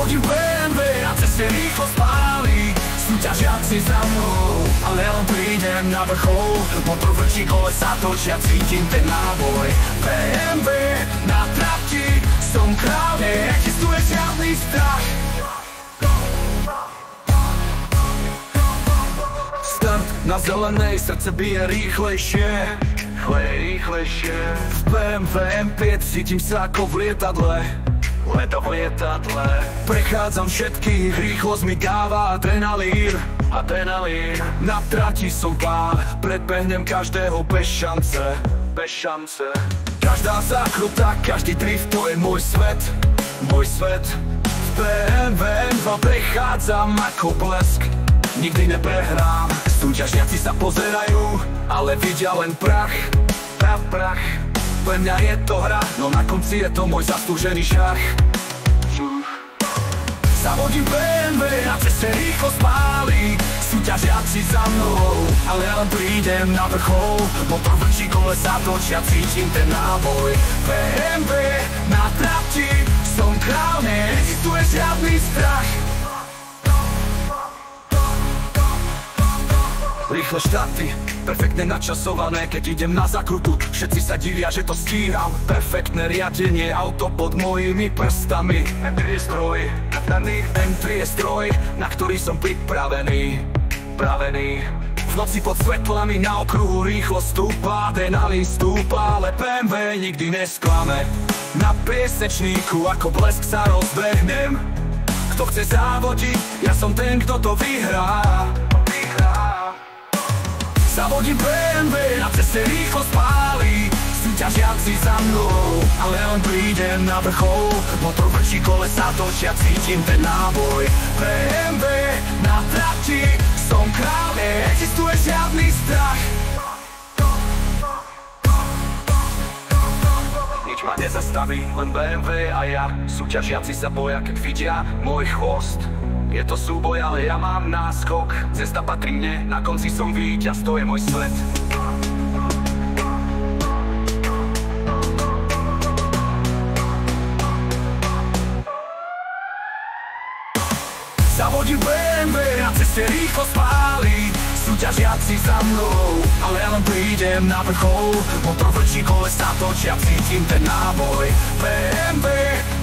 Zavodím BMW a ceste rýchlo spáli. Súťažiaci za mnou, ale len prídem na vrchol. Motor vrčí, kolesa točia, cítim ten náboj. BMW na trati, som král, neexistuje žiadny strach. Start na zelenej, srdce bije rýchlejšie. Rýchlejšie. V BMW M5 cítim sa ako v lietadle. Leto v lietadle. Prechádzam všetkých, rýchlo zmigáva adrenalín. Na trati som pár, predbehnem každého bez šance. Každá zákruta, každý drift, to je môj svet. V BMW M2 prechádzam ako blesk. Nikdy neprehrám, súťažniaci sa pozerajú, ale vidia len prach. Pre mňa je to hra, no na konci je to môj zaslúžený šach. Zavodím BMW, na ceste rýchlo spáli. Súťažiaci za mnou, ale len prídem na vrchol. Motor vrčí, kolesa točia, cítim ten náboj. BMW na trati, som král, neexistuje žiadny strach. Rýchle štarty, perfektne načasované, keď idem na zakrutu. Všetci sa divia, že to stíham. Perfektné riadenie, auto pod mojimi prstami. M3 je stroj, M3 je stroj, na ktorý som pripravený. V noci pod svetlami na okruhu rýchlo stúpa, adrenalín stúpa, ale BMW nikdy nesklame. Na piesečníku ako blesk sa rozbehnem. Kto chce závodiť, ja som ten, kto to vyhrá. Zavodím BMW, na ceste rýchlo spáli. Súťažiaci za mnou, ale len prídem na vrchol. Motor vrčí, kolesa točia, cítim ten náboj. BMW na trati, som král, neexistuje žiadny strach. Nič ma nezastaví, len BMW a ja. Súťažiaci sa boja, keď vidia môj chvost. Je to súboj, ale ja mám náskok. Cesta patrí mne, na konci som víťaz, to je môj svet. Zavodím BMW, na ceste rýchlo spáli. Súťažiaci za mnou, ale ja len prídem na vrchol. Motor vrčí, kolesa točia, cítim ten náboj. BMW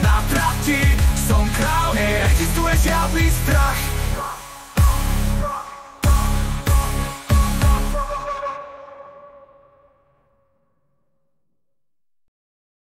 na trati, som král, neexistuje žiadny strach.